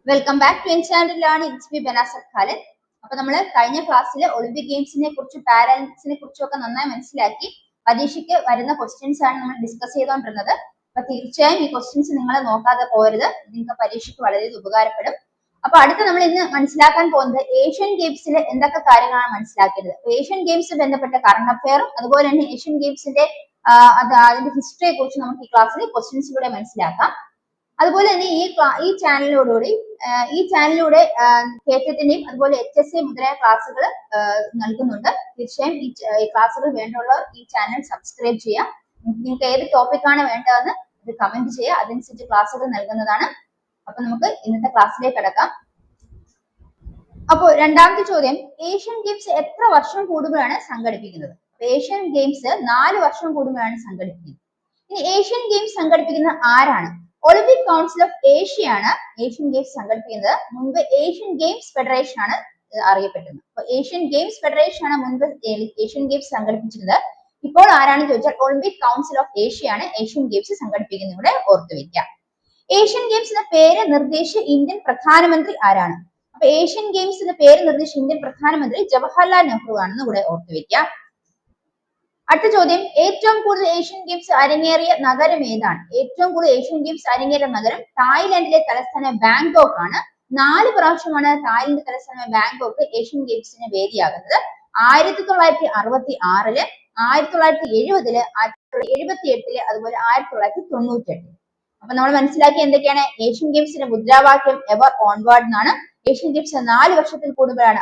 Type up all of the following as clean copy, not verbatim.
Welcome back to enchanted learning. It's me Banasar Khalid. അപ്പൊ നമ്മൾ കഴിഞ്ഞ ക്ലാസ്സിൽ ഒളിമ്പിക് ഗെയിംസിനെ കുറിച്ചും പാരലിമ്പിക്സിനെ കുറിച്ചും ഒക്കെ നന്നായി മനസ്സിലാക്കി പരീക്ഷയ്ക്ക് വരുന്ന ക്വസ്റ്റ്യൻസ് ആണ് നമ്മൾ ഡിസ്കസ് ചെയ്തുകൊണ്ടിരുന്നത്. അപ്പൊ തീർച്ചയായും ഈ ക്വസ്റ്റ്യൻസ് നിങ്ങൾ നോക്കാതെ പോരുത്, നിങ്ങൾക്ക് പരീക്ഷയ്ക്ക് വളരെ ഉപകാരപ്പെടും. അപ്പൊ അടുത്ത് നമ്മൾ ഇന്ന് മനസ്സിലാക്കാൻ പോകുന്നത് ഏഷ്യൻ ഗെയിംസിൽ എന്തൊക്കെ കാര്യങ്ങളാണ് മനസ്സിലാക്കിയത്. ഏഷ്യൻ ഗെയിംസ് ബന്ധപ്പെട്ട കറണ്ട് അഫെയറും അതുപോലെ തന്നെ ഏഷ്യൻ ഗെയിംസിന്റെ അതിന്റെ ഹിസ്റ്ററിയെ കുറിച്ച് നമുക്ക് ഈ ക്ലാസ്സിൽ ക്വസ്റ്റ്യൻസിലൂടെ മനസ്സിലാക്കാം. അതുപോലെ തന്നെ ഈ ചാനലിലൂടെ കേറ്റത്തിന്റെയും അതുപോലെ HSC മുതലായ ക്ലാസ്സുകൾ നൽകുന്നുണ്ട്. തീർച്ചയായും ഈ ക്ലാസ്സുകൾ വേണ്ടുള്ളവർ ഈ ചാനൽ സബ്സ്ക്രൈബ് ചെയ്യാം. നിങ്ങൾക്ക് ഏത് ടോപ്പിക്കാണ് വേണ്ടതെന്ന് ഇത് കമന്റ് ചെയ്യുക, അതനുസരിച്ച് ക്ലാസ്സുകൾ നൽകുന്നതാണ്. അപ്പൊ നമുക്ക് ഇന്നത്തെ ക്ലാസ്സിലേക്ക് കടക്കാം. അപ്പോൾ രണ്ടാമത്തെ ചോദ്യം, ഏഷ്യൻ ഗെയിംസ് എത്ര വർഷം കൂടുമ്പോഴാണ് സംഘടിപ്പിക്കുന്നത്? ഏഷ്യൻ ഗെയിംസ് 4 വർഷം കൂടുമ്പോഴാണ് സംഘടിപ്പിക്കുന്നത്. ഇനി ഏഷ്യൻ ഗെയിംസ് സംഘടിപ്പിക്കുന്ന ആരാണ്? ഒളിമ്പിക് കൗൺസിൽ ഓഫ് ഏഷ്യ ആണ് ഏഷ്യൻ ഗെയിംസ് സംഘടിപ്പിക്കുന്നത്. മുൻപ് ഏഷ്യൻ ഗെയിംസ് ഫെഡറേഷൻ ആണ് അറിയപ്പെടുന്നത്. അപ്പൊ ഏഷ്യൻ ഗെയിംസ് ഫെഡറേഷൻ ആണ് മുൻപ് ഏഷ്യൻ ഗെയിംസ് സംഘടിപ്പിച്ചിരുന്നത്. ഇപ്പോൾ ആരാണെന്ന് ചോദിച്ചാൽ ഒളിമ്പിക് കൗൺസിൽ ഓഫ് ഏഷ്യ ആണ് ഏഷ്യൻ ഗെയിംസ് സംഘടിപ്പിക്കുന്നത്. ഇവിടെ ഓർത്തു വെക്കാം. ഏഷ്യൻ ഗെയിംസിന്റെ പേര് നിർദ്ദേശിച്ച ഇന്ത്യൻ പ്രധാനമന്ത്രി ആരാണ്? അപ്പൊ ഏഷ്യൻ ഗെയിംസിന്റെ പേര് നിർദ്ദേശിച്ച ഇന്ത്യൻ പ്രധാനമന്ത്രി ജവഹർലാൽ നെഹ്റു ആണെന്ന് ഇവിടെ ഓർത്തു വെക്കാം. അടുത്ത ചോദ്യം, ഏറ്റവും കൂടുതൽ ഏഷ്യൻ ഗെയിംസ് അരങ്ങേറിയ നഗരം ഏതാണ്? ഏറ്റവും കൂടുതൽ ഏഷ്യൻ ഗെയിംസ് അരങ്ങേറിയ നഗരം തായ്ലൻഡിലെ തലസ്ഥാനം ബാങ്കോക്ക് ആണ്. 4 പ്രാവശ്യമാണ് തായ്ലൻഡ് തലസ്ഥാനം ബാങ്കോക്ക് ഏഷ്യൻ ഗെയിംസിന് വേദിയാകുന്നത്. 1966, 1970, 1978 അതുപോലെ 1998. അപ്പൊ നമ്മൾ മനസ്സിലാക്കി എന്തൊക്കെയാണ്? ഏഷ്യൻ ഗെയിംസിന്റെ മുദ്രാവാക്യം എവർ ഓൺവേർഡ് എന്നാണ്. ഏഷ്യൻ ഗെയിംസ് 4 വർഷത്തിൽ കൂടുമ്പോഴാണ്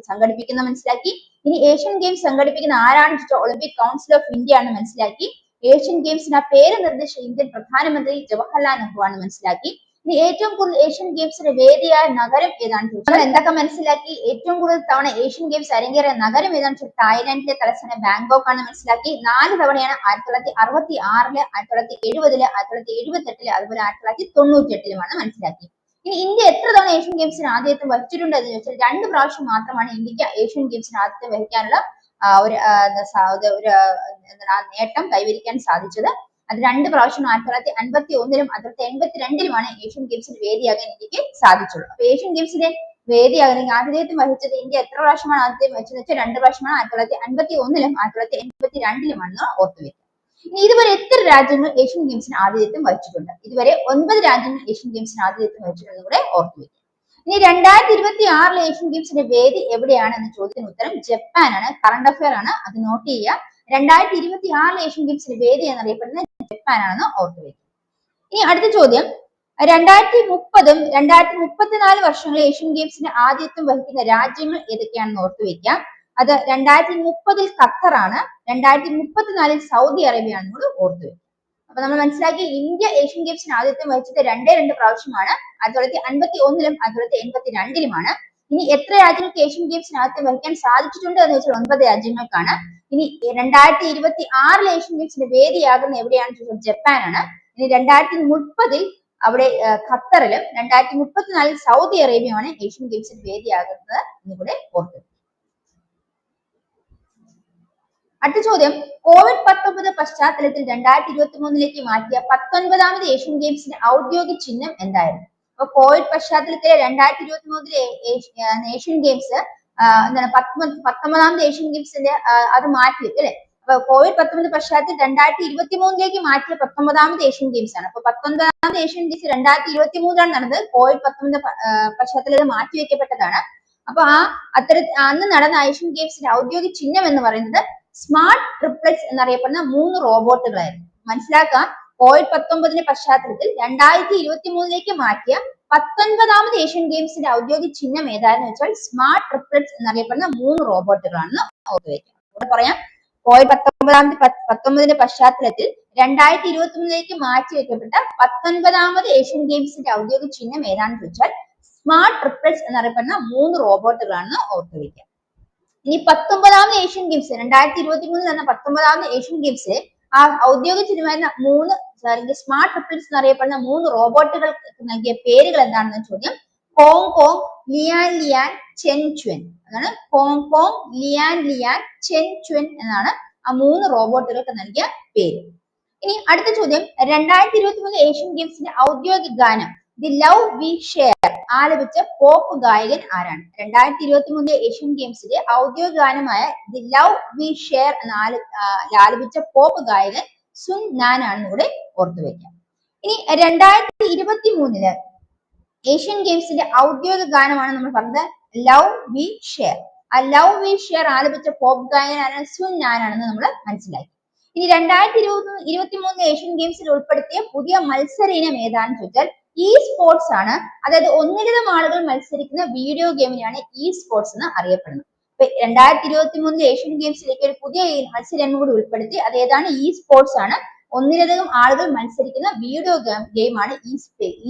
സംഘടിപ്പിക്കുന്നത് മനസ്സിലാക്കി. ഇനി ഏഷ്യൻ ഗെയിംസ് സംഘടിപ്പിക്കുന്ന ആരാണെന്ന് വെച്ചാൽ ഒളിമ്പിക് കൗൺസിൽ ഓഫ് ഇന്ത്യ ആണെന്ന് മനസ്സിലാക്കി. ഏഷ്യൻ ഗെയിംസിന് പേര് നിർദ്ദേശിച്ച ഇന്ത്യൻ പ്രധാനമന്ത്രി ജവഹർലാൽ നെഹ്റു ആണ് മനസ്സിലാക്കി. ഇനി ഏറ്റവും കൂടുതൽ ഏഷ്യൻ ഗെയിംസിന്റെ വേദിയായ നഗരം ഏതാണെന്ന് ചോദിച്ചാൽ എന്തൊക്കെ മനസ്സിലാക്കി? ഏറ്റവും കൂടുതൽ തവണ ഏഷ്യൻ ഗെയിംസ് അരങ്ങേറിയ നഗരം ഏതാണെന്ന് വെച്ചാൽ തായ്ലാൻഡിലെ തലസ്ഥാനം ബാങ്കോക്ക് ആണ് മനസ്സിലാക്കി. 4 തവണയാണ് 1966, 1970, 1978 അതുപോലെ 1998 മനസ്സിലാക്കി. ഇനി ഇന്ത്യ എത്ര തവണ ഏഷ്യൻ ഗെയിംസിന് ആദ്യത്വം വഹിച്ചിട്ടുണ്ട് എന്ന് ചോദിച്ചാൽ 2 പ്രാവശ്യം മാത്രമാണ് ഇന്ത്യക്ക് ഏഷ്യൻ ഗെയിംസിന് ആദ്യത്വം വഹിക്കാനുള്ള ഒരു നേട്ടം കൈവരിക്കാൻ സാധിച്ചത്. അത് 2 പ്രാവശ്യം 1951 1982 ഏഷ്യൻ ഗെയിംസിന് വേദിയാകാൻ ഇന്ത്യക്ക് സാധിച്ചുള്ളൂ. അപ്പൊ ഏഷ്യൻ ഗെയിംസിന്റെ വേദിയാകണമെങ്കിൽ ആതിഥേയത്വം വഹിച്ചത് ഇന്ത്യ എത്ര പ്രാവശ്യമാണ് ആദ്യം വഹിച്ചത് വെച്ചാൽ 2 പ്രാവശ്യമാണ്. 1951 1982 ഓർത്തുവെക്കുക. ഇനി ഇതുവരെ എത്ര രാജ്യങ്ങൾ ഏഷ്യൻ ഗെയിംസിന് ആതിഥേയത്വം വഹിച്ചിട്ടുണ്ട്? ഇതുവരെ 9 രാജ്യങ്ങൾ ഏഷ്യൻ ഗെയിംസിന് ആതിഥേയത്വം വഹിച്ചിട്ടുണ്ടെന്ന് കൂടെ ഓർത്തുവെക്കുക. ഇനി 2026 ഏഷ്യൻ ഗെയിംസിന്റെ വേദി എവിടെയാണ് എന്ന ചോദ്യത്തിന് ഉത്തരം ജപ്പാനാണ്. കറണ്ട് അഫെയർ ആണ്, അത് നോട്ട് ചെയ്യുക. 2026 ഏഷ്യൻ ഗെയിംസിന്റെ വേദി എന്നറിയപ്പെടുന്നത് ജപ്പാനാണെന്ന് ഓർത്തുവെക്കുക. ഇനി അടുത്ത ചോദ്യം, 2030 2034 വർഷങ്ങളിൽ ഏഷ്യൻ ഗെയിംസിന് ആതിഥ്യം വഹിക്കുന്ന രാജ്യങ്ങൾ ഏതൊക്കെയാണെന്ന് ഓർത്തുവെക്കാം. അത് 2030 ഖത്തറാണ്, 2034 സൗദി അറേബ്യ ആണെന്ന് ഓർത്തുവെക്കുക. അപ്പൊ നമ്മൾ മനസ്സിലാക്കി ഇന്ത്യ ഏഷ്യൻ ഗെയിംസിന് ആതിഥ്യം വഹിച്ചത് 2 പ്രാവശ്യമാണ്. 1951 1982 ഇനി എത്ര രാജ്യങ്ങൾക്ക് ഏഷ്യൻ ഗെയിംസിന് ആതിഥ്യം വഹിക്കാൻ സാധിച്ചിട്ടുണ്ട് എന്ന് വെച്ചാൽ 9 രാജ്യങ്ങൾക്കാണ്. ഇനി 2026 ഏഷ്യൻ ഗെയിംസിന്റെ വേദിയാകുന്ന എവിടെയാണെന്ന് ചോദിച്ചാൽ ജപ്പാനാണ്. ഇനി 2030 അവിടെ ഖത്തറിലും 2034 സൗദി അറേബ്യയുമാണ് ഏഷ്യൻ ഗെയിംസിന് വേദിയാകുന്നത് എന്ന് കൂടെ ഓർക്കുക. അടുത്ത ചോദ്യം, COVID-19 പശ്ചാത്തലത്തിൽ 2023 മാറ്റിയ 19ാമത് ഏഷ്യൻ ഗെയിംസിന്റെ ഔദ്യോഗിക ചിഹ്നം എന്തായിരുന്നു? അപ്പൊ കോവിഡ് പശ്ചാത്തലത്തിലെ 2023 ഏഷ്യൻ ഗെയിംസ് എന്താണ് 19ാമത് ഏഷ്യൻ ഗെയിംസിന്റെ അത് മാറ്റി അല്ലെ. അപ്പൊ COVID-19 പശ്ചാത്തലത്തിൽ 2023 മാറ്റിയ 19ാമത് ഏഷ്യൻ ഗെയിംസ് ആണ്. അപ്പൊ 19ാമത് ഏഷ്യൻ ഗെയിംസ് 2023 നടന്നത്. COVID-19 പശ്ചാത്തലത്തിൽ മാറ്റിവെക്കപ്പെട്ടതാണ്. അപ്പൊ അന്ന് നടന്ന ഏഷ്യൻ ഗെയിംസിന്റെ ഔദ്യോഗിക ചിഹ്നം എന്ന് പറയുന്നത് സ്മാർട്ട് ട്രിപ്ലെറ്റ്സ് എന്നറിയപ്പെടുന്ന 3 റോബോട്ടുകളായിരുന്നു. മനസ്സിലാക്കാം, COVID-19 പശ്ചാത്തലത്തിൽ 2023 മാറ്റിയ 19ാമത് ഏഷ്യൻ ഗെയിംസിന്റെ ഔദ്യോഗിക ചിഹ്നം ഏതാണെന്ന് വെച്ചാൽ സ്മാർട്ട് ട്രിപ്ലെറ്റ്സ് എന്നറിയപ്പെടുന്ന 3 റോബോട്ടുകളാണെന്ന് ഓർത്തുവെക്കാം. ഇവിടെ പറയാം, COVID-19 പശ്ചാത്തലത്തിൽ 2023 മാറ്റിവെക്കപ്പെട്ട 19ാമത് ഏഷ്യൻ ഗെയിംസിന്റെ ഔദ്യോഗിക ചിഹ്നം ഏതാണെന്ന് ചോദിച്ചാൽ സ്മാർട്ട് ട്രിപ്ലെറ്റ്സ് എന്നറിയപ്പെടുന്ന 3 റോബോട്ടുകളാണെന്ന് ഓർത്തുവെക്കാം. ഇനി 19ാമത് ഏഷ്യൻ ഗെയിംസ് 2023 നടന്ന 19ാമത് ഏഷ്യൻ ഗെയിംസിൽ ആ ഔദ്യോഗിക ചിഹ്നമായിരുന്ന 3 സ്മാർട്ട് ട്രിപ്ലെറ്റ്സ് എന്നറിയപ്പെടുന്ന 3 റോബോട്ടുകൾക്ക് നൽകിയ പേരുകൾ എന്താണെന്ന് ചോദ്യം. Hong Kong, Lian Lian, Chen Chun. അതാണ് Hong Kong, Lian Lian, Chen Chun എന്നാണ് ആ 3 റോബോട്ടുകൾക്ക് നൽകിയ പേര്. ഇനി അടുത്ത ചോദ്യം, 2023 ഏഷ്യൻ ഗെയിംസിന്റെ ഔദ്യോഗിക ഗാനം ദി ലവ് വി ഷെയർ ആലപിച്ച പോപ്പ് ഗായകൻ ആരാണ്? 2023 ഏഷ്യൻ ഗെയിംസിലെ ഔദ്യോഗിക ഗാനമായ ദി ലവ് വി ഷെയർ എന്ന ആലപിച്ച പോപ്പ് ഗായകൻ സുൻ നാൻ ആണെന്ന് കൂടെ ഓർത്തുവെക്കാം. ഇനി 2023 ഏഷ്യൻ ഗെയിംസിന്റെ ഔദ്യോഗിക ഗാനമാണ് നമ്മൾ പറഞ്ഞത് ലവ് വി ഷെയർ. ആ ലവ് വി ഷെയർ ആലപിച്ച പോപ്പ് ഗായകനാണ് സുൻ നാൻ ആണെന്ന് നമ്മൾ മനസ്സിലാക്കി. ഇനി 2023 ഏഷ്യൻ ഗെയിംസിൽ ഉൾപ്പെടുത്തിയ പുതിയ മത്സര ഇനം ഏതാണെന്ന് ചോദിച്ചാൽ ഇ സ്പോർട്സ് ആണ്. അതായത് ഒന്നിലധികം ആളുകൾ മത്സരിക്കുന്ന വീഡിയോ ഗെയിമിനെയാണ് ഇ സ്പോർട്സ് എന്ന് അറിയപ്പെടുന്നത്. 2023 ഏഷ്യൻ ഗെയിംസിലേക്ക് ഒരു പുതിയ മത്സര ഇനം കൂടി ഉൾപ്പെടുത്തി. അത് ഏതാണ്? ഇ സ്പോർട്സ് ആണ്. ഒന്നിലധികം ആളുകൾ മത്സരിക്കുന്ന വീഡിയോ ഗെയിമാണ്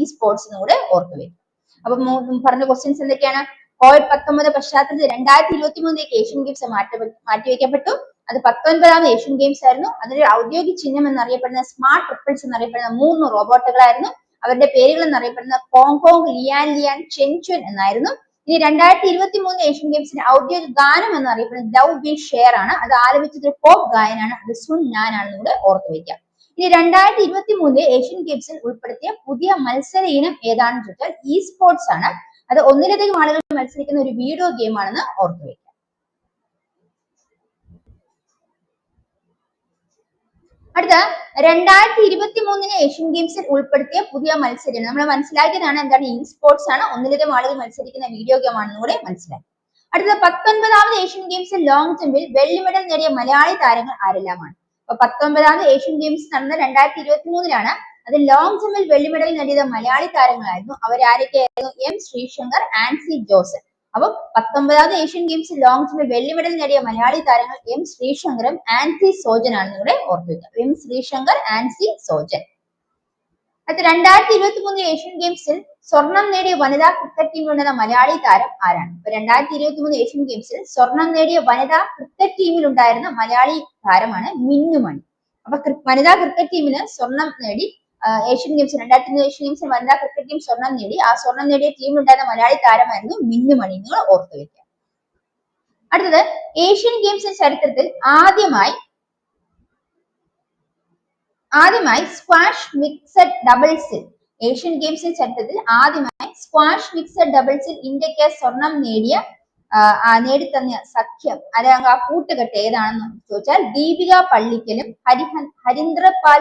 ഇ സ്പോർട്സ് എന്ന് കൂടെ ഓർത്തുവെക്കും. അപ്പൊ പറഞ്ഞ ക്വസ്റ്റ്യൻസ് എന്തൊക്കെയാണ്? COVID-19 പശ്ചാത്തലത്തിൽ 2023 ഏഷ്യൻ ഗെയിംസ് മാറ്റിവെക്കപ്പെട്ടു. അത് 19ാമത് ഏഷ്യൻ ഗെയിംസ് ആയിരുന്നു. അതിന്റെ ഔദ്യോഗിക ചിഹ്നം എന്നറിയപ്പെടുന്ന സ്മാർട്ട് ട്രിപ്പിൾസ് എന്നറിയപ്പെടുന്ന 3 റോബോട്ടുകളായിരുന്നു. അവരുടെ പേരുകൾ എന്നറിയപ്പെടുന്ന ഹോങ്കോങ്, ലിയാൻ ലിയാൻ, ചെൻചുൻ എന്നായിരുന്നു. ഇനി 2023 ഏഷ്യൻ ഗെയിംസിന്റെ ഔദ്യോഗിക ഗാനം എന്നറിയപ്പെടുന്നത് ലവ് വി ഷെയർ ആണ്. അത് ആലപിച്ചത് ഒരു പോപ്പ് ഗായനാണ്. അത് സുൻ നാൻ ആണെന്ന് കൂടെ ഓർത്തുവെക്കാം. ഇനി 2023 ഏഷ്യൻ ഗെയിംസിൽ ഉൾപ്പെടുത്തിയ പുതിയ മത്സര ഇനം ഏതാണെന്ന് ചോദിച്ചാൽ ഇ സ്പോർട്സ് ആണ്. അത് ഒന്നിലധികം ആളുകൾ മത്സരിക്കുന്ന ഒരു വീഡിയോ ഗെയിം ആണെന്ന് ഓർത്തുവെക്കാം. അടുത്ത 2023 ഏഷ്യൻ ഗെയിംസിൽ ഉൾപ്പെടുത്തിയ പുതിയ മത്സരം നമ്മൾ മനസ്സിലാക്കിയതാണ്. എന്താണ്? ഇ സ്പോർട്സ് ആണ്. ഒന്നിലധികം ആളുകൾ മത്സരിക്കുന്ന വീഡിയോ ഗെയിം ആണെന്ന് കൂടെ മനസ്സിലാക്കി. അടുത്ത 19ാമത് ഏഷ്യൻ ഗെയിംസിൽ ലോങ് ജമ്പിൽ വെള്ളി മെഡൽ നേടിയ മലയാളി താരങ്ങൾ ആരെല്ലാമാണ്? അപ്പൊ 19ാമത് ഏഷ്യൻ ഗെയിംസ് നടന്ന 2023 അത് ലോങ് ജമ്പിൽ വെള്ളി മെഡൽ നേടിയത് മലയാളി താരങ്ങളായിരുന്നു. അവരാരൊക്കെയായിരുന്നു? എം ശ്രീശങ്കർ, ആൻസി ജോസഫ്. അപ്പൊ 19ാമത് ഏഷ്യൻ ഗെയിംസിൽ ലോങ് ജമ്പിൽ വെള്ളി മെഡൽ നേടിയ മലയാളി താരങ്ങൾ എം ശ്രീശങ്കറും ആൻസി സോജൻ ആണെന്ന് ഇവിടെ ഓർത്തുവെക്കുക. എം ശ്രീശങ്കർ, ആൻസി സോജൻ. അത് 2023 ഏഷ്യൻ ഗെയിംസിൽ സ്വർണം നേടിയ വനിതാ ക്രിക്കറ്റ് ടീമിലുണ്ടായിരുന്ന മലയാളി താരം ആരാണ്? 2023 ഏഷ്യൻ ഗെയിംസിൽ സ്വർണം നേടിയ വനിതാ ക്രിക്കറ്റ് ടീമിലുണ്ടായിരുന്ന മലയാളി താരമാണ് മിന്നുമണി. അപ്പൊ വനിതാ ക്രിക്കറ്റ് ടീമിന് സ്വർണം നേടി ഏഷ്യൻ ഗെയിംസ് 2023 ഏഷ്യൻ ഗെയിംസിൽ വനിതാ ക്രിക്കറ്റ് ടീം സ്വർണം നേടി. ആ സ്വർണം നേടിയ ടീമിലുണ്ടായിരുന്ന മലയാളി താരമായിരുന്നു മിന്നുമണി. നിങ്ങൾ ഓർത്തുവെക്കുക. അടുത്തത് ഏഷ്യൻ ഗെയിംസിന്റെ ചരിത്രത്തിൽ ആദ്യമായി സ്ക്വാഷ് മിക്സഡ് ഡബിൾസിൽ ഏഷ്യൻ ഗെയിംസിന്റെ ചരിത്രത്തിൽ ആദ്യമായി സ്ക്വാഷ് മിക്സഡ് ഡബിൾസിൽ ഇന്ത്യക്ക് സ്വർണം നേടിത്തന്ന സഖ്യം അല്ലെങ്കിൽ ആ കൂട്ടുകെട്ട് ഏതാണെന്ന് ചോദിച്ചാൽ ദീപിക പള്ളിക്കലും ഹരീന്ദ്രപാൽ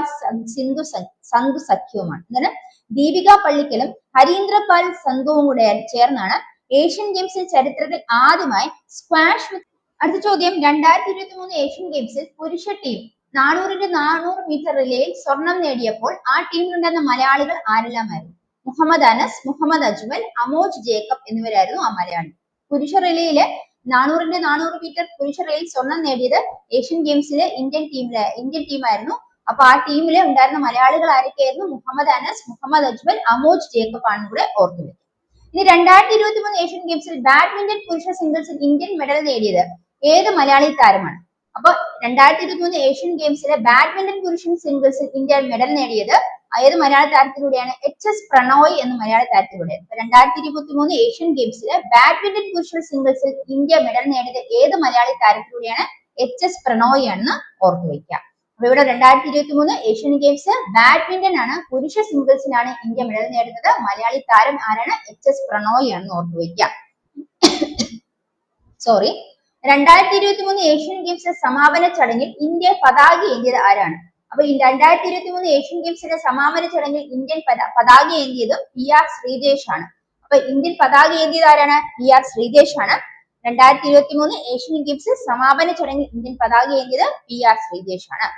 സന്ധു സഖ്യവുമാണ്. എന്താണ്? ദീപിക പള്ളിക്കലും ഹരീന്ദ്രപാൽ സന്ധുവും കൂടെ ചേർന്നാണ് ഏഷ്യൻ ഗെയിംസിന്റെ ചരിത്രത്തിൽ ആദ്യമായി സ്ക്വാഷ്. അടുത്ത ചോദ്യം, 2023 ഏഷ്യൻ ഗെയിംസിൽ പുരുഷ ടീം 400 മീറ്റർ റിലേയിൽ സ്വർണം നേടിയപ്പോൾ ആ ടീമിലുണ്ടായിരുന്ന മലയാളികൾ ആരെല്ലാമായിരുന്നു? മുഹമ്മദ് അനസ്, മുഹമ്മദ് അജ്മൽ, അമോജ് ജേക്കബ് എന്നിവരായിരുന്നു ആ മലയാളി. പുരുഷ റിലേയില് 400 മീറ്റർ പുരുഷ റിലേയിൽ സ്വർണം നേടിയത് ഏഷ്യൻ ഗെയിംസിലെ ഇന്ത്യൻ ടീമായിരുന്നു. അപ്പൊ ആ ടീമിൽ ഉണ്ടായിരുന്ന മലയാളികൾ ആരൊക്കെയായിരുന്നു? മുഹമ്മദ് അനസ്, മുഹമ്മദ് അജ്മൽ, അമോജ് ജേക്കബ് ആണ് ഇവിടെ ഓർത്തുവെക്കുക. ഇനി 2023 ഏഷ്യൻ ഗെയിംസിൽ ബാഡ്മിന്റൺ പുരുഷ സിംഗിൾസിൽ ഇന്ത്യൻ മെഡൽ നേടിയത് ഏത് മലയാളി താരമാണ്? അപ്പൊ 2023 ഏഷ്യൻ ഗെയിംസിലെ ബാഡ്മിന്റൺ പുരുഷ സിംഗിൾസിൽ ഇന്ത്യ മെഡൽ നേടിയത് ഏത് മലയാള താരത്തിലൂടെയാണ്? HS പ്രണോയ് എന്ന മലയാള താരത്തിലൂടെയാണ്. 2023 ഏഷ്യൻ ഗെയിംസിലെ ബാഡ്മിന്റൺ പുരുഷ സിംഗിൾസിൽ ഇന്ത്യ മെഡൽ നേടിയത് ഏത് മലയാളി താരത്തിലൂടെയാണ്? HS പ്രണോയ് ആണെന്ന് ഓർത്തുവെക്കുക. അപ്പൊ ഇവിടെ 2023 ഏഷ്യൻ ഗെയിംസ് ബാഡ്മിന്റൺ ആണ്. പുരുഷ സിംഗിൾസിലാണ് ഇന്ത്യ മെഡൽ നേടുന്നത്. മലയാളി താരം ആരാണ്? HS പ്രണോയ് ആണെന്ന് ഓർത്തുവെക്കുക. സോറി 2023 ഏഷ്യൻ ഗെയിംസിന്റെ സമാപന ചടങ്ങിൽ ഇന്ത്യ പതാക ഏന്തിയത് ആരാണ്? അപ്പൊ ഈ 2023 ഏഷ്യൻ ഗെയിംസിന്റെ സമാപന ചടങ്ങിൽ ഇന്ത്യൻ പതാക ഏന്തിയത് PR ശ്രീജേഷ് ആണ്. അപ്പൊ ഇന്ത്യൻ പതാക ഏന്തിയത് ആരാണ്? PR ശ്രീജേഷ് ആണ്. 2023 ഏഷ്യൻ ഗെയിംസ് സമാപന ചടങ്ങിൽ ഇന്ത്യൻ പതാക ഏന്തിയത് PR ശ്രീജേഷ് ആണ്.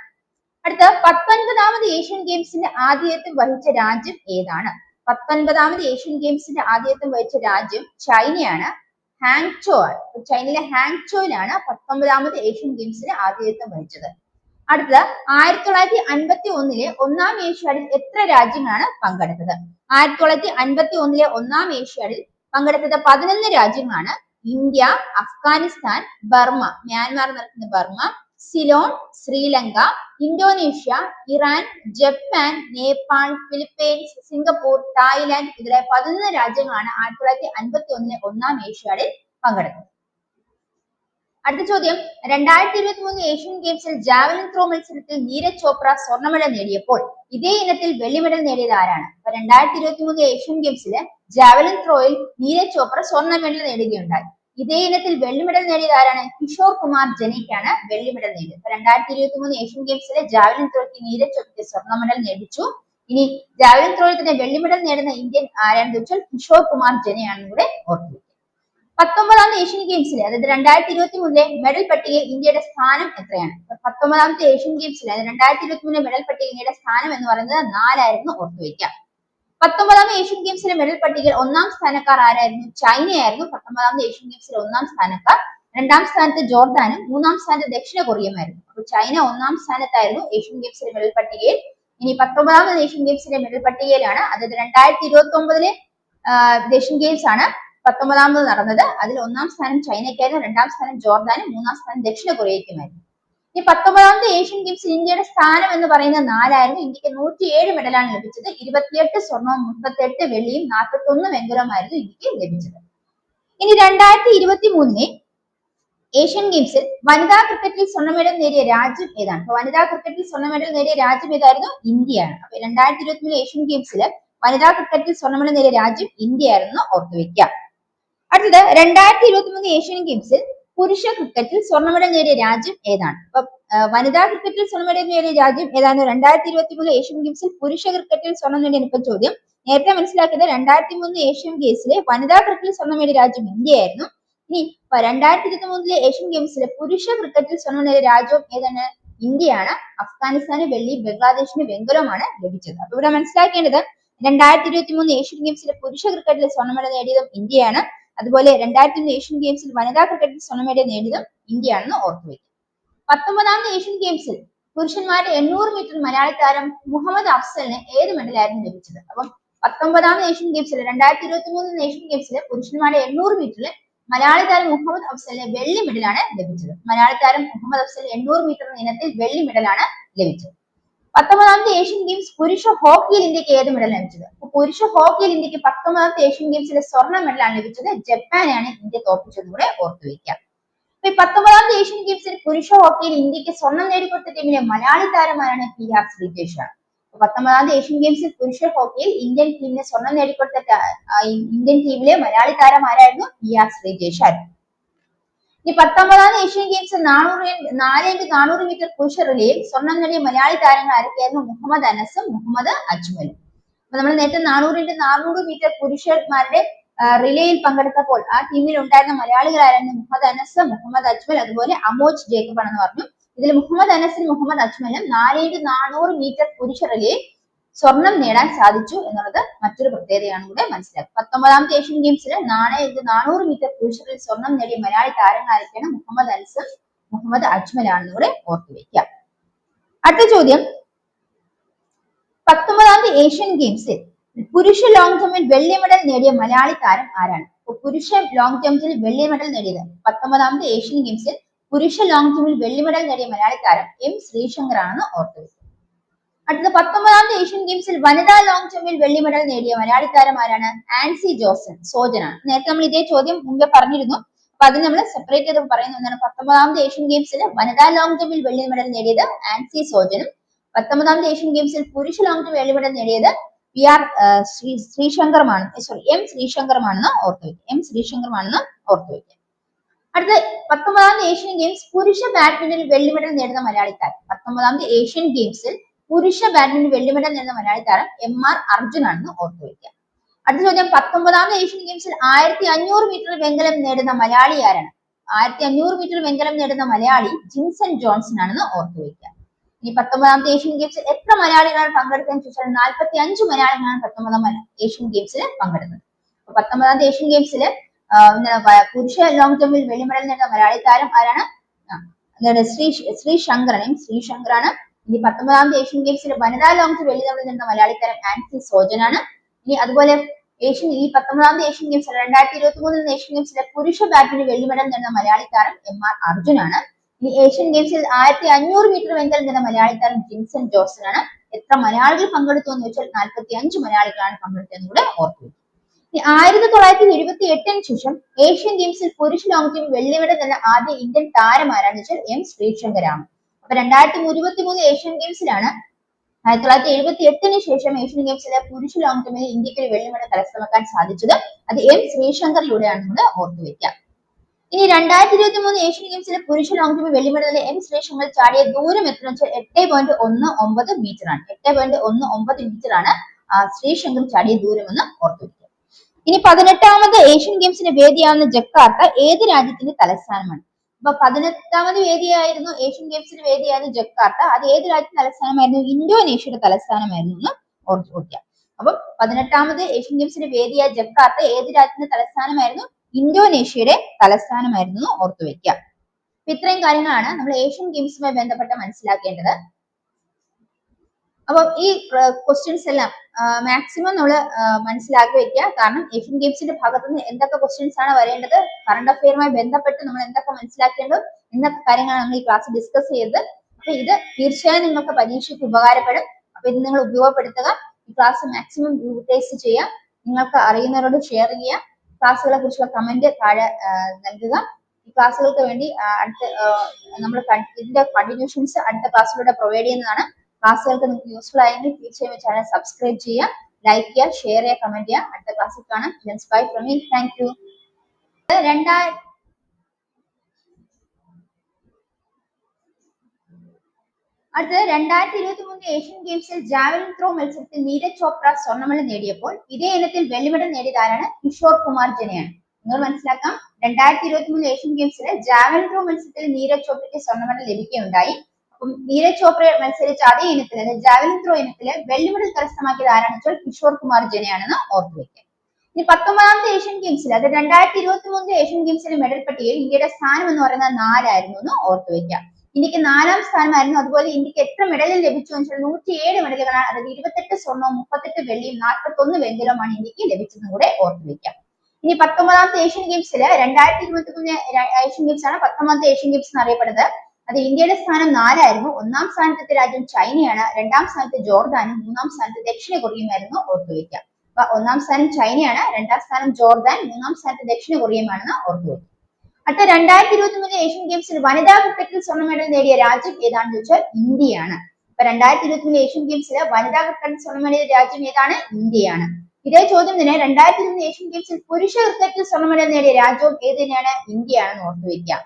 അടുത്ത 19ാമത് ഏഷ്യൻ ഗെയിംസിന്റെ ആതിഥേയത്വം വഹിച്ച രാജ്യം ഏതാണ്? 19ാമത് ഏഷ്യൻ ഗെയിംസിന്റെ ആതിഥേയത്വം വഹിച്ച രാജ്യം ചൈനയാണ്. ഹാങ്ചോ ആണ്. ചൈനയിലെ ഹാങ്ചോയിലാണ് 19ാമത് ഏഷ്യൻ ഗെയിംസിന് ആതിഥേയത്വം വഹിച്ചത്. അടുത്തത് 1951 ഒന്നാം ഏഷ്യാഡിൽ എത്ര രാജ്യങ്ങളാണ് പങ്കെടുത്തത്? 1951 ഒന്നാം ഏഷ്യാഡിൽ പങ്കെടുത്തത് 11 രാജ്യങ്ങളാണ്. ഇന്ത്യ, അഫ്ഗാനിസ്ഥാൻ, ബർമ്മ, മ്യാൻമാർ നടക്കുന്ന Burma, Ceylon, Sri Lanka, Indonesia, Iran, Japan, Nepal, Philippines, Singapore, Thailand ഇതിലെ 11 രാജ്യങ്ങളാണ് 1951 ഒന്നാം ഏഷ്യാഡിൽ പങ്കെടുത്തത്. അടുത്ത ചോദ്യം, 2023 ഏഷ്യൻ ഗെയിംസിൽ ജാവലിൻ ത്രോ മത്സരത്തിൽ നീരജ് ചോപ്ര സ്വർണ്ണ മെഡൽ നേടിയപ്പോൾ ഇതേ ഇനത്തിൽ വെള്ളി മെഡൽ നേടിയത് ആരാണ്? അപ്പൊ 2023 ഏഷ്യൻ ഗെയിംസില് ജാവലിൻ ത്രോയിൽ നീരജ് ചോപ്ര സ്വർണ്ണ മെഡൽ നേടുകയുണ്ടായി. ഇതേ ഇനത്തിൽ വെള്ളി മെഡൽ നേടിയത് ആരാണ്? കിഷോർ കുമാർ ജനയ്ക്കാണ് വെള്ളി മെഡൽ നേടിയത്. 2023 ഏഷ്യൻ ഗെയിംസിലെ ജാവലിൻ ത്രോയ്ക്ക് നീരജ് ചോപ്രയ്ക്ക് സ്വർണ്ണ മെഡൽ നേടിച്ചു. ഇനി ജാവലിൻ ത്രോയിൽ തന്നെ വെള്ളി മെഡൽ നേടുന്ന ഇന്ത്യൻ ആരാണെന്ന് വെച്ചാൽ കിഷോർ കുമാർ ജനയാണെന്ന് കൂടെ ഓർക്കുക. 19ാമത്തെ ഏഷ്യൻ ഗെയിംസിലെ അതായത് 2023 മെഡൽ പട്ടികയിൽ ഇന്ത്യയുടെ സ്ഥാനം എത്രയാണ്? 19ാമത്തെ ഏഷ്യൻ ഗെയിംസിലെ അതായത് 2023 മെഡൽ പട്ടികയിൽ ഇന്ത്യയുടെ സ്ഥാനം എന്ന് പറയുന്നത് 4 ആയിരുന്നു, ഓർത്തുവയ്ക്കാം. 19ാമത്തെ ഏഷ്യൻ ഗെയിംസിലെ മെഡൽ പട്ടികയിൽ ഒന്നാം സ്ഥാനക്കാർ ആരായിരുന്നു? ചൈനയായിരുന്നു 19ാമത്തെ ഏഷ്യൻ ഗെയിംസിലെ ഒന്നാം സ്ഥാനക്കാർ. രണ്ടാം സ്ഥാനത്ത് ജോർദാനും മൂന്നാം സ്ഥാനത്ത് ദക്ഷിണ കൊറിയയുമായിരുന്നു. അപ്പോൾ ചൈന ഒന്നാം സ്ഥാനത്തായിരുന്നു ഏഷ്യൻ ഗെയിംസിലെ മെഡൽ പട്ടികയിൽ. ഇനി 19ാമത് ഏഷ്യൻ ഗെയിംസിലെ മെഡൽ പട്ടികയിലാണ്, അതായത് 2029 ഏഷ്യൻ ഗെയിംസ് ആണ് 19ാമത് നടന്നത്. അതിൽ ഒന്നാം സ്ഥാനം ചൈനയ്ക്കായിരുന്നു, രണ്ടാം സ്ഥാനം ജോർദാനും മൂന്നാം സ്ഥാനം ദക്ഷിണ കൊറിയയ്ക്കുമായിരുന്നു. ഈ 19ാമത്തെ ഏഷ്യൻ ഗെയിംസിൽ ഇന്ത്യയുടെ സ്ഥാനം എന്ന് പറയുന്നത് 4 ആയിരുന്നു. ഇന്ത്യക്ക് 107 മെഡലാണ് ലഭിച്ചത്. 28 സ്വർണവും 38 വെള്ളിയും 41 വെങ്കലവുമായിരുന്നു ഇന്ത്യക്ക് ലഭിച്ചത്. ഇനി 2023 ഏഷ്യൻ ഗെയിംസിൽ വനിതാ ക്രിക്കറ്റിൽ സ്വർണ്ണ മെഡൽ നേടിയ രാജ്യം ഏതാണ്? അപ്പൊ വനിതാ ക്രിക്കറ്റിൽ സ്വർണ്ണ മെഡൽ നേടിയ രാജ്യം ഏതായിരുന്നു? ഇന്ത്യയാണ്. അപ്പൊ 2023 ഏഷ്യൻ ഗെയിംസിൽ വനിതാ ക്രിക്കറ്റിൽ സ്വർണ്ണ മെഡൽ നേടിയ രാജ്യം ഇന്ത്യയായിരുന്നു, ഓർത്തുവെക്കാം. അടുത്തത് 2023 ഏഷ്യൻ ഗെയിംസിൽ പുരുഷ ക്രിക്കറ്റിൽ സ്വർണ്ണ മെഡൽ നേടിയ രാജ്യം ഏതാണ്? അപ്പൊ വനിതാ ക്രിക്കറ്റിൽ സ്വർണ്ണ മെഡൽ നേടിയ രാജ്യം ഏതാണ്? 2023 ഏഷ്യൻ ഗെയിംസിൽ പുരുഷ ക്രിക്കറ്റിൽ സ്വർണ്ണം നേടിയ ഇപ്പം ചോദ്യം. നേരത്തെ മനസ്സിലാക്കിയത് 2023 ഏഷ്യൻ ഗെയിംസിലെ വനിതാ ക്രിക്കറ്റിൽ സ്വർണ്ണം നേടിയ രാജ്യം ഇന്ത്യയായിരുന്നു. ഇനി 2023 ഏഷ്യൻ ഗെയിംസിലെ പുരുഷ ക്രിക്കറ്റിൽ സ്വർണ്ണം നേടിയ രാജ്യം ഏതാണ്? ഇന്ത്യയാണ്. അഫ്ഗാനിസ്ഥാന് വെള്ളി, ബംഗ്ലാദേശിന് വെങ്കലവുമാണ് ലഭിച്ചത്. അപ്പൊ ഇവിടെ മനസ്സിലാക്കേണ്ടത് 2023 ഏഷ്യൻ ഗെയിംസിലെ പുരുഷ ക്രിക്കറ്റിൽ സ്വർണ്ണ മെഡൽ നേടിയതും ഇന്ത്യയാണ്. അതുപോലെ 2023 ഏഷ്യൻ ഗെയിംസിൽ വനിതാ ക്രിക്കറ്റിൽ സ്വർണ്ണ മെഡൽ നേടിയതും ഇന്ത്യയാണെന്ന് ഓർത്തുവയ്ക്കും. 19ാമത് ഏഷ്യൻ ഗെയിംസിൽ പുരുഷന്മാരുടെ 800 മീറ്റർ മലയാളി താരം മുഹമ്മദ് അഫ്സലിന് ഏത് മെഡലായിരുന്നു ലഭിച്ചത്? അപ്പം 19ാമത് ഏഷ്യൻ ഗെയിംസിൽ 2023 ഏഷ്യൻ ഗെയിംസിലെ പുരുഷന്മാരുടെ 800 മീറ്ററിൽ മലയാളി താരം മുഹമ്മദ് അഫ്സലിന് വെള്ളി മെഡലാണ് ലഭിച്ചത്. മലയാളി താരം മുഹമ്മദ് അഫ്സൽ 800 മീറ്റർ ഇനത്തിൽ വെള്ളി മെഡലാണ് ലഭിച്ചത്. 19ാമത്തെ ഏഷ്യൻ ഗെയിംസ് പുരുഷ ഹോക്കിയിൽ ഇന്ത്യക്ക് ഏത് മെഡൽ ലഭിച്ചത്? പുരുഷ ഹോക്കിയിൽ ഇന്ത്യക്ക് 19ാമത്തെ ഏഷ്യൻ ഗെയിംസിലെ സ്വർണ്ണ മെഡലാണ് ലഭിച്ചത്. ജപ്പാനെയാണ് ഇന്ത്യ തോൽപ്പിച്ചത് കൂടെ ഓർത്തുവയ്ക്കാം. ഈ 19ാമത്തെ ഏഷ്യൻ ഗെയിംസിൽ പുരുഷ ഹോക്കിയിൽ ഇന്ത്യക്ക് സ്വർണം നേടിക്കൊടുത്ത ടീമിലെ മലയാളി താരമാരാണ് PR ശ്രീജേഷാണ്. 19ാമത്തെ ഏഷ്യൻ ഗെയിംസിൽ പുരുഷ ഹോക്കിയിൽ ഇന്ത്യൻ ടീമിന് സ്വർണം നേടിക്കൊടുത്ത ഇന്ത്യൻ ടീമിലെ മലയാളി താരമാരായിരുന്നു PR ശ്രീജേഷായിരുന്നു. ഈ 19ാമത് ഏഷ്യൻ ഗെയിംസ് 4x400 മീറ്റർ പുരുഷ റിലേയിൽ സ്വർണം നേടിയ മലയാളി താരങ്ങൾ ആരൊക്കെയായിരുന്നു? മുഹമ്മദ് അനസും മുഹമ്മദ് അജ്മലും. അപ്പൊ നമ്മൾ നേരത്തെ 4x400 മീറ്റർ പുരുഷന്മാരുടെ റിലേയിൽ പങ്കെടുത്തപ്പോൾ ആ ടീമിൽ ഉണ്ടായിരുന്ന മലയാളികളായിരുന്നു മുഹമ്മദ് അനസ്, മുഹമ്മദ് അജ്മൽ, അതുപോലെ അമോജ് ജേക്കബ് ആണെന്ന് പറഞ്ഞു. ഇതിൽ മുഹമ്മദ് അനസിനും മുഹമ്മദ് അജ്മലും 4x400 മീറ്റർ പുരുഷ റിലേയിൽ സ്വർണം നേടാൻ സാധിച്ചു എന്നുള്ളത് മറ്റൊരു പ്രത്യേകതയാണ് കൂടെ മനസ്സിലാക്കുക. 19ാമത്തെ ഏഷ്യൻ ഗെയിംസിൽ 4x400 മീറ്റർ പുരുഷരിൽ സ്വർണം നേടിയ മലയാളി താരങ്ങളായിരിക്കണം മുഹമ്മദ് അനസും മുഹമ്മദ് അജ്മലാണെന്ന് കൂടെ ഓർത്തുവെക്കുക. അടുത്ത ചോദ്യം, 19ാമത്തെ ഏഷ്യൻ ഗെയിംസിൽ പുരുഷ ലോങ് ജമ്പിൽ വെള്ളി മെഡൽ നേടിയ മലയാളി താരം ആരാണ്? പുരുഷ ലോങ് ജമ്പിൽ വെള്ളി മെഡൽ നേടിയത് 19ാമത്തെ ഏഷ്യൻ ഗെയിംസിൽ പുരുഷ ലോങ് ജമ്പിൽ വെള്ളി മെഡൽ നേടിയ മലയാളി താരം M ശ്രീശങ്കർ ആണെന്ന് ഓർത്തുവെക്കുക. അടുത്ത 19ാമത്തെ ഏഷ്യൻ ഗെയിംസിൽ വനിതാ ലോങ് ജമ്പിൽ വെള്ളി മെഡൽ നേടിയ മലയാളി താരം ആരാണ്? ആൻസി സോജനാണ്. നേരത്തെ നമ്മൾ ഇതേ ചോദ്യം മുമ്പേ പറഞ്ഞിരുന്നു. അപ്പൊ അതിന് നമ്മൾ സെപ്പറേറ്റ് ചെയ്ത് പറയുന്ന ഒന്നാണ്. 19ാമത്തെ ഏഷ്യൻ ഗെയിംസിൽ വനിതാ ലോങ് ജമ്പിൽ വെള്ളി മെഡൽ നേടിയത് ആൻസി സോജനും 19ാമത്തെ ഏഷ്യൻ ഗെയിംസിൽ പുരുഷ ലോങ് ജമ്പ് വെള്ളി മെഡൽ നേടിയത് PR ശ്രീശങ്കറുമാണ്. M ശ്രീശങ്കറുമാണെന്ന് ഓർത്തുവെക്കുക. അടുത്ത 19ാമത്തെ ഏഷ്യൻ ഗെയിംസ് പുരുഷ ബാഡ്മിന്റണിൽ വെള്ളി മെഡൽ നേടുന്ന മലയാളി താരം. 19ാമത്തെ ഏഷ്യൻ ഗെയിംസിൽ പുരുഷ ബാഡ്മിന്റൺ വെള്ളി മെഡൽ നേടുന്ന മലയാളി താരം MR അർജുൻ ആണെന്ന് ഓർത്തുവെക്കുക. അടുത്ത ചോദ്യം, 19ാമത്തെ ഏഷ്യൻ ഗെയിംസിൽ 1500 മീറ്റർ വെങ്കലം നേടുന്ന മലയാളി ആരാണ്? 1500 മീറ്റർ വെങ്കലം നേടുന്ന മലയാളി ജിൻസൺ ജോൺസൺ ആണെന്ന് ഓർത്തുവെക്കുക. ഈ 19ാമത്തെ ഏഷ്യൻ ഗെയിംസിൽ എത്ര മലയാളികളാണ് പങ്കെടുത്തതെന്ന് ചോദിച്ചാൽ 45 മലയാളികളാണ് 19ാം ഏഷ്യൻ ഗെയിംസിൽ പങ്കെടുത്തത്. 19ാമത്തെ ഏഷ്യൻ ഗെയിംസിൽ പുരുഷ ലോങ് ജമ്പിൽ വെള്ളി മെഡൽ നേടുന്ന മലയാളി താരം ആരാണ്? ശ്രീശങ്കറാണ്. ഇനി 19ാമത്തെ ഏഷ്യൻ ഗെയിംസിൽ വനിതാ ലോങ് ജമ്പ് വെള്ളി മെഡൽ നേടുന്ന മലയാളി താരം ആൻസി സോജനാണ്. ഇനി അതുപോലെ ഈ 19ാമത്തെ ഏഷ്യൻ ഗെയിംസിൽ 2023 ഏഷ്യൻ ഗെയിംസിലെ പുരുഷ ബാഡ്മിന്റൺ വെള്ളി മെഡൽ നേടുന്ന മലയാളി താരം MR അർജുൻ ആണ്. ഇനി ഏഷ്യൻ ഗെയിംസിൽ 1500 മീറ്റർ വെങ്കലം നേടുന്ന മലയാളി താരം ജിൻസൺ ജോൺസൺ ആണ്. എത്ര മലയാളികൾ പങ്കെടുത്തു എന്ന് ചോദിച്ചാൽ 45 മലയാളികളാണ് പങ്കെടുത്തതെന്ന് കൂടെ ഓർക്കുക. 1978 ശേഷം ഏഷ്യൻ ഗെയിംസിൽ പുരുഷ ലോങ് ജമ്പ് വെള്ളി മെഡൽ നേടുന്ന ആദ്യ ഇന്ത്യൻ താരം ആരാന്ന് വെച്ചാൽ എം ശ്രീശങ്കറാണ്. അപ്പൊ 2023 ഏഷ്യൻ ഗെയിംസിലാണ് 1978 ശേഷം ഏഷ്യൻ ഗെയിംസിലെ പുരുഷ ലോങ് ജമ്പിൽ ഇന്ത്യക്ക് ഒരു വെള്ളി മെഡൽ കരസ്ഥമാക്കാൻ സാധിച്ചത്. അത് എം ശ്രീശങ്കറിലൂടെയാണ് നമ്മൾ ഓർത്തുവെക്കാം. ഇനി 2023 ഏഷ്യൻ ഗെയിംസിലെ പുരുഷ ലോങ് ജമ്പ് വെള്ളി മെഡലിൽ എം ശ്രീശങ്കർ ചാടിയ ദൂരം എത്ര വെച്ചാൽ 8.19 മീറ്റർ ആണ്. 8.19 മീറ്റർ ആണ് ശ്രീശങ്കർ ചാടിയ ദൂരം എന്ന് ഓർത്തുവെക്കുക. ഇനി 18ാമത് ഏഷ്യൻ ഗെയിംസിന്റെ വേദിയാവുന്ന ജക്കാർത്ത ഏത് രാജ്യത്തിന്റെ തലസ്ഥാനമാണ്? അപ്പൊ 18ാമത് വേദിയായിരുന്നു ഏഷ്യൻ ഗെയിംസിന്റെ വേദിയായിരുന്നു ജക്കാർത്ത. അത് ഏത് രാജ്യത്തിന്റെ തലസ്ഥാനമായിരുന്നു? ഇന്തോനേഷ്യയുടെ തലസ്ഥാനമായിരുന്നു എന്ന് ഓർത്തുവെക്കുക. അപ്പൊ 18ാമത് ഏഷ്യൻ ഗെയിംസിന്റെ വേദിയായ ജക്കാർത്ത ഏത് രാജ്യത്തിന്റെ തലസ്ഥാനമായിരുന്നു? ഇന്തോനേഷ്യയുടെ തലസ്ഥാനമായിരുന്നു ഓർത്തുവെക്കുക. ഇത്രയും കാര്യങ്ങളാണ് നമ്മൾ ഏഷ്യൻ ഗെയിംസുമായി ബന്ധപ്പെട്ട് മനസ്സിലാക്കേണ്ടത്. അപ്പൊ ഈ ക്വസ്റ്റ്യൻസ് എല്ലാം മാക്സിമം നമ്മൾ മനസ്സിലാക്കി വെക്കുക. കാരണം ഏഷ്യൻ ഗെയിംസിന്റെ ഭാഗത്ത് നിന്ന് എന്തൊക്കെ ക്വസ്റ്റ്യൻസ് ആണ് വരേണ്ടത്, കറണ്ട് അഫെയറുമായി ബന്ധപ്പെട്ട് നമ്മൾ എന്തൊക്കെ മനസ്സിലാക്കേണ്ടത് എന്നൊക്കെ കാര്യങ്ങളാണ് നമ്മൾ ഈ ക്ലാസ് ഡിസ്കസ് ചെയ്തത്. അപ്പൊ ഇത് തീർച്ചയായും നിങ്ങൾക്ക് പരീക്ഷയ്ക്ക് ഉപകാരപ്പെടും. അപ്പൊ ഇത് നിങ്ങൾ ഉപയോഗപ്പെടുത്തുക. ഈ ക്ലാസ് മാക്സിമം യൂട്ടിലൈസ് ചെയ്യുക. നിങ്ങൾക്ക് അറിയുന്നവരോട് ഷെയർ ചെയ്യുക. ക്ലാസ്സുകളെ കുറിച്ചുള്ള കമന്റ് താഴെ നൽകുക. ഈ ക്ലാസ്സുകൾക്ക് വേണ്ടി നമ്മൾ ഇതിന്റെ കണ്ടിന്യൂഷൻസ് അടുത്ത ക്ലാസ്സിലൂടെ പ്രൊവൈഡ് ചെയ്യുന്നതാണ്. ക്ലാസ്സുകൾക്ക് നിങ്ങൾക്ക് യൂസ്ഫുൾ ആയെങ്കിൽ തീർച്ചയായും ചാനൽ സബ്സ്ക്രൈബ് ചെയ്യുക, ലൈക്ക് ചെയ്യുക, ഷെയർ ചെയ്യുക, കമന്റ് ചെയ്യുക. അടുത്ത ക്ലാസ്സിൽ കാണാം. Bye from me. Thank you. അടുത്തത് 2023 ഏഷ്യൻ ഗെയിംസിൽ ജാവലിൻ ത്രോ മത്സരത്തിൽ നീരജ് ചോപ്ര സ്വർണ്ണമെഡൽ നേടിയപ്പോൾ ഇതേ ഇനത്തിൽ വെള്ളി മെഡൽ നേടിയത് ആരാണ്? കിഷോർ കുമാർ ജനയാണ്. നിങ്ങൾ മനസ്സിലാക്കാം, 2023 ഏഷ്യൻ ഗെയിംസിൽ ജാവലിൻ ത്രോ മത്സരത്തിൽ നീരജ് ചോപ്രയ്ക്ക് സ്വർണ്ണമെഡൽ ലഭിക്കുകയുണ്ടായി. അപ്പം നീരജ് ചോപ്ര മത്സരിച്ച അതേ ഇനത്തിൽ ജാവലിൻ ത്രോ ഇനത്തില് വെള്ളി മെഡൽ കരസ്ഥമാക്കിയത് ആരാണെന്ന് വെച്ചാൽ കിഷോർ കുമാർ ജനയാണെന്ന് ഓർത്തുവെക്കുക. ഇനി 19ാമത്തെ ഏഷ്യൻ ഗെയിംസിൽ അത് 2023 ഏഷ്യൻ ഗെയിംസിലെ മെഡൽ പട്ടികയിൽ ഇന്ത്യയുടെ സ്ഥാനം എന്ന് പറയുന്നത് 4 ആയിരുന്നു എന്ന് ഓർത്തുവെക്കുക. ഇന്ത്യക്ക് 4ാം സ്ഥാനമായിരുന്നു. അതുപോലെ ഇന്ത്യക്ക് എത്ര മെഡലുകൾ ലഭിച്ചു എന്ന് വെച്ചാൽ 107 മെഡലുകളാണ്. അതായത് 28 സ്വർണവും 38 വെള്ളിയും 41 വെങ്കലവുമാണ് ഇന്ത്യക്ക് ലഭിച്ചതെന്നും കൂടെ ഓർത്തുവെക്കാം. ഇനി 19ാമത്തെ ഏഷ്യൻ ഗെയിംസിൽ 2023 ഏഷ്യൻ ഗെയിംസ് ആണ് 19ാമത്തെ ഏഷ്യൻ ഗെയിംസ് എന്നറിയപ്പെടുന്നത്. അത് ഇന്ത്യയുടെ സ്ഥാനം 4 ആയിരുന്നു. 1ാം സ്ഥാനത്തെ രാജ്യം ചൈനയാണ്, 2ാം സ്ഥാനത്ത് ജോർദാനും 3ാം സ്ഥാനത്ത് ദക്ഷിണ കൊറിയയുമായിരുന്നു ഓർത്തുവെക്കാം. അപ്പൊ 1ാം സ്ഥാനം ചൈനയാണ്, 2ാം സ്ഥാനം ജോർദാൻ, 3ാം സ്ഥാനത്ത് ദക്ഷിണ കൊറിയയുമാണെന്ന് ഓർത്തുവെക്കാം. അടുത്ത 2023 ഏഷ്യൻ ഗെയിംസിൽ വനിതാ ക്രിക്കറ്റിൽ സ്വർണ്ണ മെഡൽ നേടിയ രാജ്യം ഏതാണെന്ന് ചോദിച്ചാൽ ഇന്ത്യയാണ്. അപ്പൊ 2023 ഏഷ്യൻ ഗെയിംസിൽ വനിതാ ക്രിക്കറ്റിൽ സ്വർണ്ണ മെഡൽ നേടിയ രാജ്യം ഏതാണ്? ഇന്ത്യയാണ്. ഇതേ ചോദ്യം തന്നെ 2023 ഏഷ്യൻ ഗെയിംസിൽ പുരുഷ ക്രിക്കറ്റിൽ സ്വർണ്ണ മെഡൽ നേടിയ രാജ്യവും ഏത് തന്നെയാണ്? ഇന്ത്യയാണെന്ന് ഓർത്തുവെക്കാം.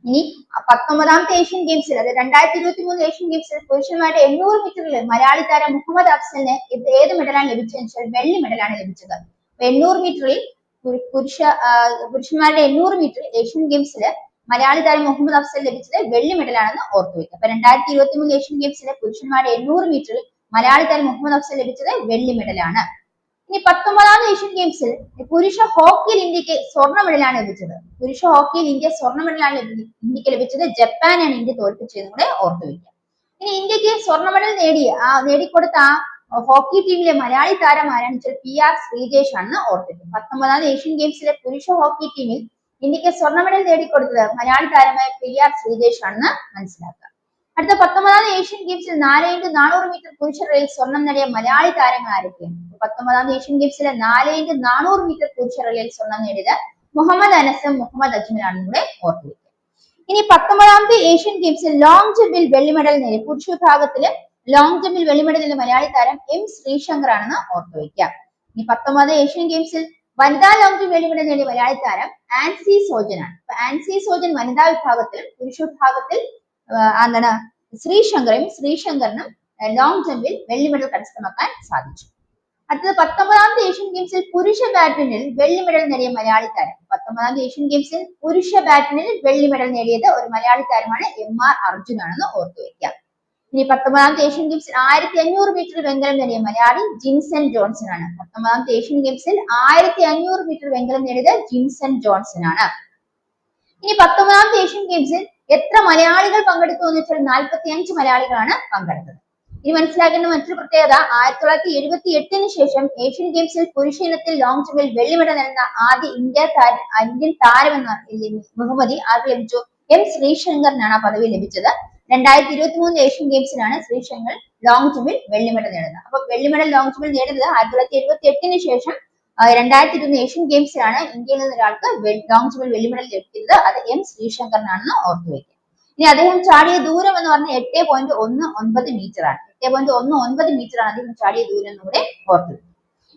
ഇനി 19ാമത്തെ ഏഷ്യൻ ഗെയിംസിൽ അത് 2023 ഏഷ്യൻ ഗെയിംസിൽ പുരുഷന്മാരുടെ 800 മീറ്ററിൽ മലയാളി താരം മുഹമ്മദ് അഫ്സലിന് ഏത് മെഡലാണ് ലഭിച്ചതെന്ന് വെച്ചാൽ വെള്ളി മെഡലാണ് ലഭിച്ചത്. 800 മീറ്ററിൽ പുരുഷന്മാരുടെ 800 മീറ്റർ ഏഷ്യൻ ഗെയിംസിൽ മലയാളി താരം മുഹമ്മദ് അഫ്സൽ ലഭിച്ചത് വെള്ളി മെഡലാണെന്ന് ഓർത്തുവെക്കുക. അപ്പൊ 2023 ഏഷ്യൻ ഗെയിംസിലെ പുരുഷന്മാരുടെ 800 മീറ്ററിൽ മലയാളി താരം മുഹമ്മദ് അഫ്സൽ ലഭിച്ചത് വെള്ളി മെഡലാണ്. ഇനി 19ാമത് ഏഷ്യൻ ഗെയിംസിൽ പുരുഷ ഹോക്കിയിൽ ഇന്ത്യക്ക് സ്വർണ്ണ മെഡലാണ് ലഭിച്ചത്. പുരുഷ ഹോക്കിയിൽ ഇന്ത്യ സ്വർണ്ണ മെഡലാണ് ഇന്ത്യക്ക് ലഭിച്ചത്. ജപ്പാനാണ് ഇന്ത്യ തോൽപ്പിച്ചതെന്ന് കൂടെ ഓർത്തുവെക്കുക. ഇനി ഇന്ത്യക്ക് സ്വർണ്ണ മെഡൽ നേടിക്കൊടുത്ത ഹോക്കി ടീമിലെ മലയാളി താരം ആരാണെന്ന് വെച്ചാൽ PR ശ്രീജേഷ് ആണെന്ന് ഓർത്തിരിക്കും. 19ാമത് ഏഷ്യൻ ഗെയിംസിലെ പുരുഷ ഹോക്കി ടീമിൽ ഇന്ത്യക്ക് സ്വർണ്ണ മെഡൽ നേടിക്കൊടുത്തത് മലയാളി താരമായ PR ശ്രീജേഷ് ആണെന്ന് മനസ്സിലാക്കുക. അടുത്ത 19ാമത് ഏഷ്യൻ ഗെയിംസിൽ 4x400 മീറ്റർ പുരുഷ റിലേയിൽ സ്വർണം നേടിയ മലയാളി താരങ്ങൾ ആരൊക്കെയാണ്? 19ാമത് ഏഷ്യൻ ഗെയിംസിലെ 4x400 മീറ്റർ പുരുഷ റിലേയിൽ സ്വർണം നേടിയത് മുഹമ്മദ് അനസും മുഹമ്മദ് അജ്മലാണെന്ന് കൂടെ ഓർത്തിരിക്കുക. ഇനി 19ാമത്തെ ഏഷ്യൻ ഗെയിംസിൽ ലോങ് ജമ്പിൽ വെള്ളി മെഡൽ നേടിയ പുരുഷ വിഭാഗത്തില് ലോങ് ജമ്പിൽ വെള്ളി മെഡൽ നേടിയ മലയാളി താരം എം ശ്രീശങ്കർ ആണെന്ന് ഓർത്തുവെക്കാം. ഇനി 19ാമത് ഏഷ്യൻ ഗെയിംസിൽ വനിതാ ലോങ് ജമ്പ് വെള്ളി മെഡൽ നേടിയ മലയാളി താരം ആൻസി സോജൻ ആണ്. അപ്പൊ ആൻസി സോജൻ വനിതാ വിഭാഗത്തിലും പുരുഷ വിഭാഗത്തിൽ എന്താണ് ശ്രീശങ്കറിനും ലോങ് ജമ്പിൽ വെള്ളി മെഡൽ കരസ്ഥമാക്കാൻ സാധിച്ചു. അടുത്തത് 19ാമത്തെ ഏഷ്യൻ ഗെയിംസിൽ പുരുഷ ബാഡ്മിന്റണിൽ വെള്ളി മെഡൽ നേടിയ മലയാളി താരം. 19ാമത്തെ ഏഷ്യൻ ഗെയിംസിൽ പുരുഷ ബാഡ്മിന്റണിൽ വെള്ളി മെഡൽ നേടിയത് ഒരു മലയാളി താരമാണ് MR അർജുൻ ആണെന്ന് ഓർത്തുവെക്കാം. ഇനി 19ാമത്തെ ഏഷ്യൻ ഗെയിംസിൽ 1500 മീറ്റർ വെങ്കലം നേടിയ മലയാളി ജിൻസൺ ജോൺസൺ ആണ്. 19ാമത്തെ ഏഷ്യൻ ഗെയിംസിൽ 1500 മീറ്റർ വെങ്കലം നേടിയത് ജിൻസൺ ജോൺസൺ ആണ്. ഇനി 19ാമത്തെ ഏഷ്യൻ ഗെയിംസിൽ എത്ര മലയാളികൾ പങ്കെടുത്തു എന്ന് വെച്ചാൽ 45 മലയാളികളാണ് പങ്കെടുത്തത്. ഇനി മനസ്സിലാക്കേണ്ട മറ്റൊരു പ്രത്യേകത, 1978 ശേഷം ഏഷ്യൻ ഗെയിംസിൽ പുരുഷ ഇനത്തിൽ ലോങ് ജമ്പിൽ വെള്ളി മെഡൽ നേടുന്ന ആദ്യ ഇന്ത്യൻ താരം എന്ന ബഹുമതി ആർക്ക് ലഭിച്ചു? എം ശ്രീശങ്കറിനാണ് ആ പദവി ലഭിച്ചത്. 2023 ഏഷ്യൻ ഗെയിംസിലാണ് ശ്രീശങ്കർ ലോങ് ജമ്പിൽ വെള്ളി മെഡൽ നേടുന്നത്. അപ്പൊ വെള്ളി മെഡൽ ലോങ് ജമ്പിൽ നേടുന്നത് 1978 ശേഷം 2021 ഏഷ്യൻ ഗെയിംസിലാണ് ഇന്ത്യയിൽ നിന്ന് ഒരാൾക്ക് ലോങ് ജമ്പിൽ വെള്ളി മെഡൽ ലഭിക്കുന്നത്. അത് എം ശ്രീശങ്കറിനാണെന്ന് ഓർത്തു വെക്കുക. ഇനി അദ്ദേഹം ചാടിയ ദൂരം എന്ന് പറഞ്ഞാൽ 8.19 മീറ്റർ ആണ്. 8.19 മീറ്റർ ആണ് അദ്ദേഹം ചാടിയ ദൂരം കൂടെ ഓർത്തു.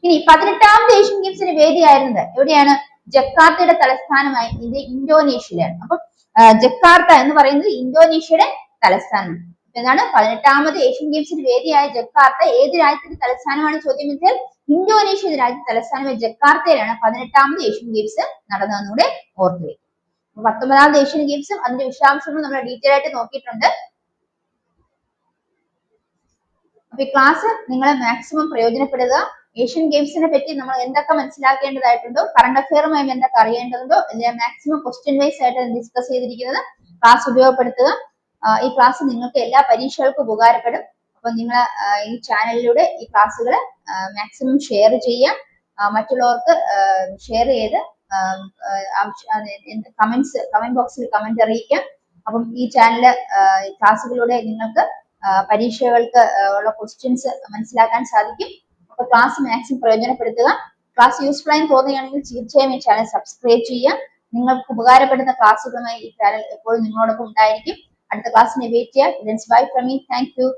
ഇനി 18ാമത് ഏഷ്യൻ ഗെയിംസിന് വേദിയായിരുന്നത് എവിടെയാണ്? ജക്കാർത്തയുടെ തലസ്ഥാനമായി ഇന്തോനേഷ്യയിലാണ്. അപ്പൊ ജക്കാർത്ത എന്ന് പറയുന്നത് ഇന്തോനേഷ്യയുടെ തലസ്ഥാനം. എന്താണ്? 18ാമത് ഏഷ്യൻ ഗെയിംസിന് വേദിയായ ജക്കാർത്ത ഏത് രാജ്യത്തിന്റെ തലസ്ഥാനമാണ് ചോദ്യം വെച്ചാൽ ഇന്തോനേഷ്യ രാജ്യത്തെ തലസ്ഥാനമായ ജക്കാർത്തയിലാണ് 18ാമത് ഏഷ്യൻ ഗെയിംസ് നടന്നതെന്നൂടെ ഓർത്തു വയ്ക്കും. 19ാമത് ഏഷ്യൻ ഗെയിംസും അതിന്റെ വിശദാംശങ്ങളും നമ്മൾ ഡീറ്റെയിൽ ആയിട്ട് നോക്കിയിട്ടുണ്ട്. അപ്പൊ ഈ ക്ലാസ് നിങ്ങൾ മാക്സിമം പ്രയോജനപ്പെടുക. ഏഷ്യൻ ഗെയിംസിനെ പറ്റി നമ്മൾ എന്തൊക്കെ മനസ്സിലാക്കേണ്ടതായിട്ടുണ്ടോ, കറണ്ട് അഫെയറുമായി എന്തൊക്കെ അറിയേണ്ടതുണ്ടോ മാക്സിമം ക്വസ്റ്റ്യൻ വൈസ് ആയിട്ട് ഡിസ്കസ് ചെയ്തിരിക്കുന്നത് ക്ലാസ് ഉപയോഗപ്പെടുത്തുക. ഈ ക്ലാസ് നിങ്ങൾക്ക് എല്ലാ പരീക്ഷകൾക്കും ഉപകാരപ്പെടും. അപ്പൊ നിങ്ങൾ ഈ ചാനലിലൂടെ ഈ ക്ലാസ്സുകൾ മാക്സിമം ഷെയർ ചെയ്യാം. മറ്റുള്ളവർക്ക് ഷെയർ ചെയ്ത് കമന്റ് ബോക്സിൽ കമന്റ് അറിയിക്കാം. അപ്പം ഈ ചാനൽ ക്ലാസ്സുകളിലൂടെ നിങ്ങൾക്ക് പരീക്ഷകൾക്ക് ഉള്ള ക്വസ്റ്റ്യൻസ് മനസ്സിലാക്കാൻ സാധിക്കും. അപ്പൊ ക്ലാസ് മാക്സിമം പ്രയോജനപ്പെടുത്തുക. ക്ലാസ് യൂസ്ഫുൾ ആയി തോന്നുകയാണെങ്കിൽ തീർച്ചയായും ഈ ചാനൽ സബ്സ്ക്രൈബ് ചെയ്യുക. നിങ്ങൾക്ക് ഉപകാരപ്പെടുന്ന ക്ലാസ്സുകളുമായി ഈ ചാനൽ എപ്പോഴും നിങ്ങളോടൊപ്പം ഉണ്ടായിരിക്കും. അടുത്ത ക്ലാസ്സിനെ വെയിറ്റ് ചെയ്യുക. Bye from me. Thank you.